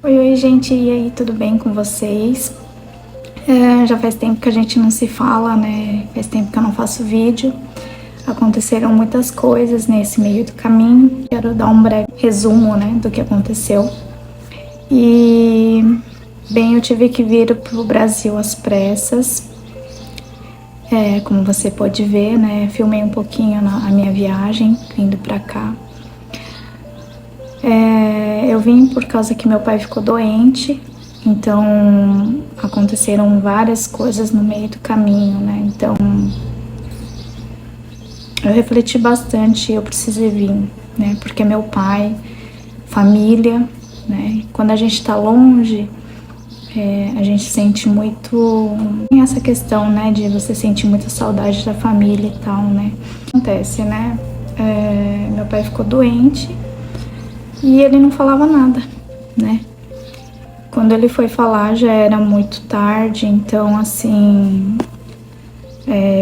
Oi, gente, e aí, tudo bem com vocês? Já faz tempo que a gente não se fala, né? Faz tempo que eu não faço vídeo. Aconteceram muitas coisas nesse meio do caminho. Quero dar um breve resumo, né, do que aconteceu. E, bem, eu tive que vir pro Brasil às pressas. Como você pode ver, né? Filmei um pouquinho a minha viagem, vindo pra cá. Eu vim por causa que meu pai ficou doente, então aconteceram várias coisas no meio do caminho, né? Então eu refleti bastante, eu precisei vir, né? Porque meu pai, família, né? Quando a gente tá longe, a gente sente muito. Tem essa questão, né? De você sentir muita saudade da família e tal, né? Acontece, né? Meu pai ficou doente. E ele não falava nada, né? Quando ele foi falar já era muito tarde, então assim,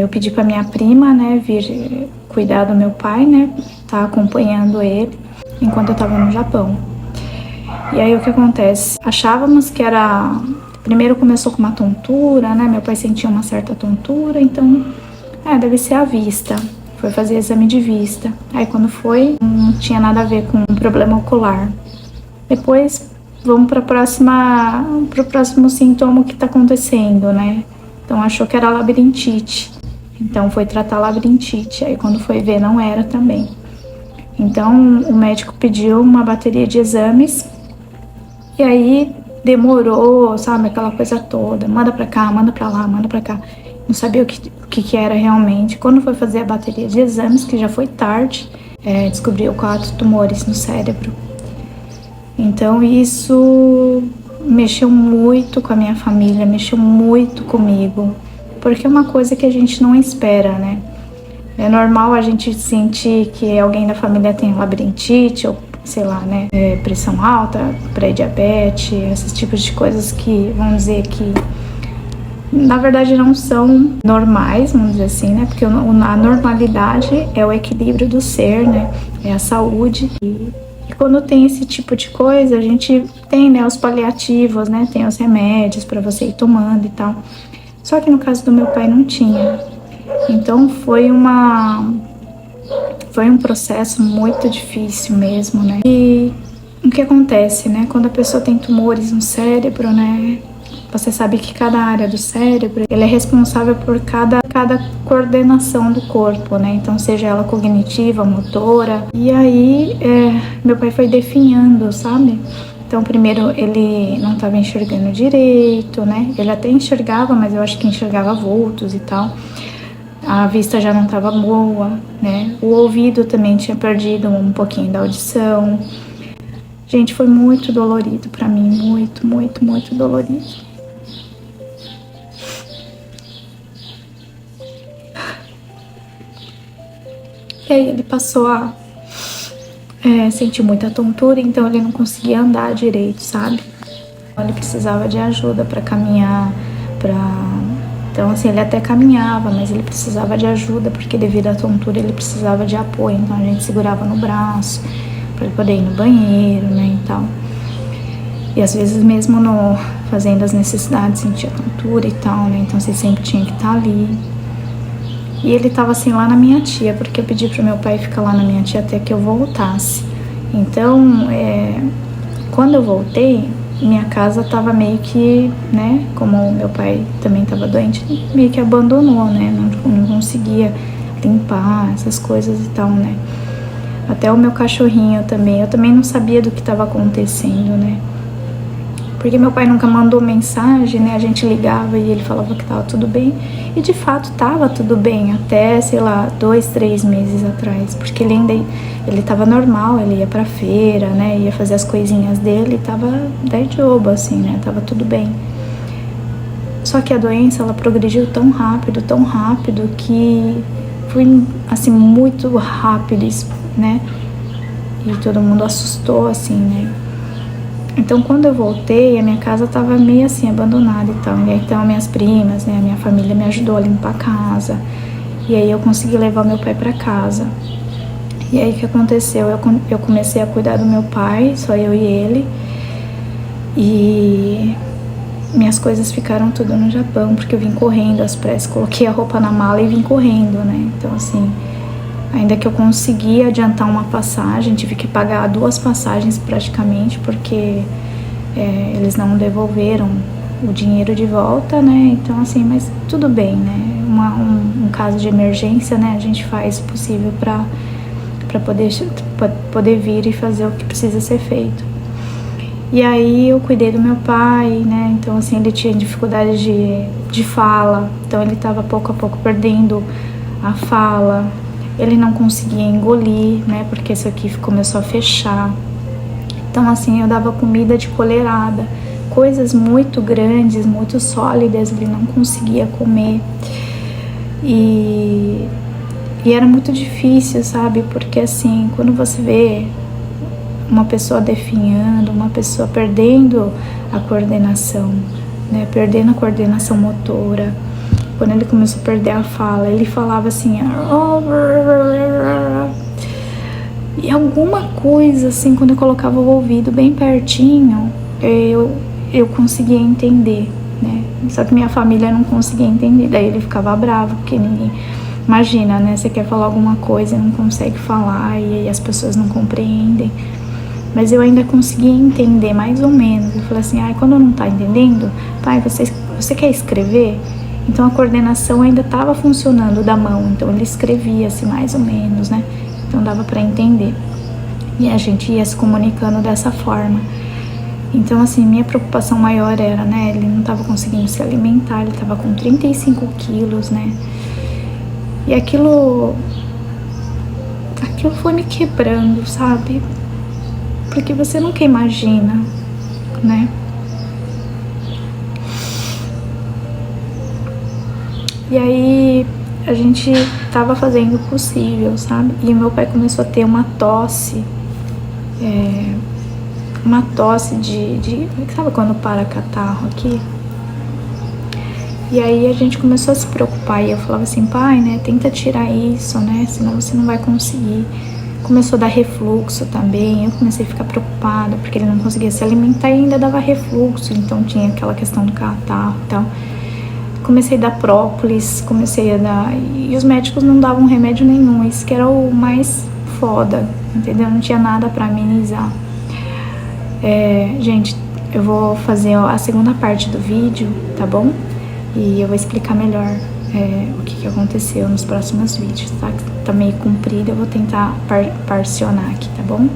eu pedi pra minha prima, né, vir cuidar do meu pai, né, tá acompanhando ele enquanto eu tava no Japão. E aí o que acontece? Achávamos que era... Primeiro começou com uma tontura, né, meu pai sentia uma certa tontura, então, deve ser a vista. Foi fazer exame de vista. Aí quando foi, não tinha nada a ver com um problema ocular. Depois vamos para pro próximo sintoma que tá acontecendo, né? Então achou que era labirintite. Então foi tratar labirintite. Aí quando foi ver não era também. Então o médico pediu uma bateria de exames. E aí demorou, sabe, aquela coisa toda. Manda pra cá, manda pra lá, manda pra cá. Não sabia o que era realmente. Quando foi fazer a bateria de exames, que já foi tarde, descobriu 4 tumores no cérebro. Então isso mexeu muito com a minha família, mexeu muito comigo, porque é uma coisa que a gente não espera, né? É normal a gente sentir que alguém da família tem labirintite ou, sei lá, né, pressão alta, pré-diabetes, esses tipos de coisas que, vamos dizer que na verdade não são normais, vamos dizer assim, né? Porque a normalidade é o equilíbrio do ser, né? É a saúde. E quando tem esse tipo de coisa, a gente tem, né, os paliativos, né? Tem os remédios para você ir tomando e tal. Só que no caso do meu pai não tinha. Então foi um processo muito difícil mesmo, né? E o que acontece, né? Quando a pessoa tem tumores no cérebro, né? Você sabe que cada área do cérebro, ele é responsável por cada coordenação do corpo, né? Então, seja ela cognitiva, motora. E aí, meu pai foi definhando, sabe? Então, primeiro, ele não estava enxergando direito, né? Ele até enxergava, mas eu acho que enxergava vultos e tal. A vista já não estava boa, né? O ouvido também tinha perdido um pouquinho da audição. Gente, foi muito dolorido pra mim, muito, muito, muito dolorido. E aí ele passou a sentir muita tontura, então ele não conseguia andar direito, sabe? Ele precisava de ajuda para caminhar, Então, assim, ele até caminhava, mas ele precisava de ajuda, porque devido à tontura ele precisava de apoio. Então a gente segurava no braço, para ele poder ir no banheiro, né, e tal. E às vezes mesmo fazendo as necessidades, sentia tontura e tal, né, então você sempre tinha que estar ali. E ele tava assim lá na minha tia, porque eu pedi pro meu pai ficar lá na minha tia até que eu voltasse. Então, quando eu voltei, minha casa tava meio que, né, como meu pai também tava doente, meio que abandonou, né, não conseguia limpar essas coisas e tal, né. Até o meu cachorrinho também, eu também não sabia do que tava acontecendo, né. Porque meu pai nunca mandou mensagem, né? A gente ligava e ele falava que tava tudo bem. E de fato tava tudo bem, até, sei lá, 2, 3 meses atrás. Porque ele tava normal, ele ia pra feira, né? Ia fazer as coisinhas dele, tava de jogo, assim, né? Tava tudo bem. Só que a doença, ela progrediu tão rápido, que foi, assim, muito rápido, né? E todo mundo assustou, assim, né? Então, quando eu voltei, a minha casa tava meio assim, abandonada e tal. E então, minhas primas, né, a minha família me ajudou a limpar a casa. E aí eu consegui levar meu pai pra casa. E aí, o que aconteceu? Eu comecei a cuidar do meu pai, só eu e ele. E minhas coisas ficaram tudo no Japão, porque eu vim correndo às pressas, coloquei a roupa na mala e vim correndo, né? Então, assim, ainda que eu consegui adiantar uma passagem, tive que pagar 2 passagens praticamente, porque eles não devolveram o dinheiro de volta, né? Então, assim, mas tudo bem, né? Um caso de emergência, né? A gente faz o possível para poder vir e fazer o que precisa ser feito. E aí eu cuidei do meu pai, né? Então, assim, ele tinha dificuldade de fala, então ele estava pouco a pouco perdendo a fala. Ele não conseguia engolir, né? Porque isso aqui começou a fechar. Então, assim, eu dava comida de colherada, coisas muito grandes, muito sólidas, ele não conseguia comer. E era muito difícil, sabe? Porque, assim, quando você vê uma pessoa definhando, uma pessoa perdendo a coordenação, né? Perdendo a coordenação motora. Quando ele começou a perder a fala, ele falava assim, e alguma coisa assim, quando eu colocava o ouvido bem pertinho, eu conseguia entender, né? Só que minha família não conseguia entender, daí ele ficava bravo, porque ninguém... Imagina, né? Você quer falar alguma coisa e não consegue falar, e aí as pessoas não compreendem. Mas eu ainda conseguia entender mais ou menos. Eu falei assim, quando não tá entendendo, pai, você quer escrever? Então a coordenação ainda estava funcionando da mão, então ele escrevia assim mais ou menos, né? Então dava para entender. E a gente ia se comunicando dessa forma. Então, assim, minha preocupação maior era, né? Ele não estava conseguindo se alimentar, ele estava com 35 quilos, né? E aquilo foi me quebrando, sabe? Porque você nunca imagina, né? E aí a gente tava fazendo o possível, sabe? E meu pai começou a ter uma tosse, sabe quando para catarro aqui? E aí a gente começou a se preocupar e eu falava assim, pai, né, tenta tirar isso, né, senão você não vai conseguir. Começou a dar refluxo também, eu comecei a ficar preocupada, porque ele não conseguia se alimentar e ainda dava refluxo, então tinha aquela questão do catarro e tal. Comecei a dar própolis, e os médicos não davam remédio nenhum, isso que era o mais foda, entendeu? Não tinha nada pra amenizar. Gente, eu vou fazer a segunda parte do vídeo, tá bom? E eu vou explicar melhor o que aconteceu nos próximos vídeos, tá? Tá meio comprido, eu vou tentar parcionar aqui, tá bom?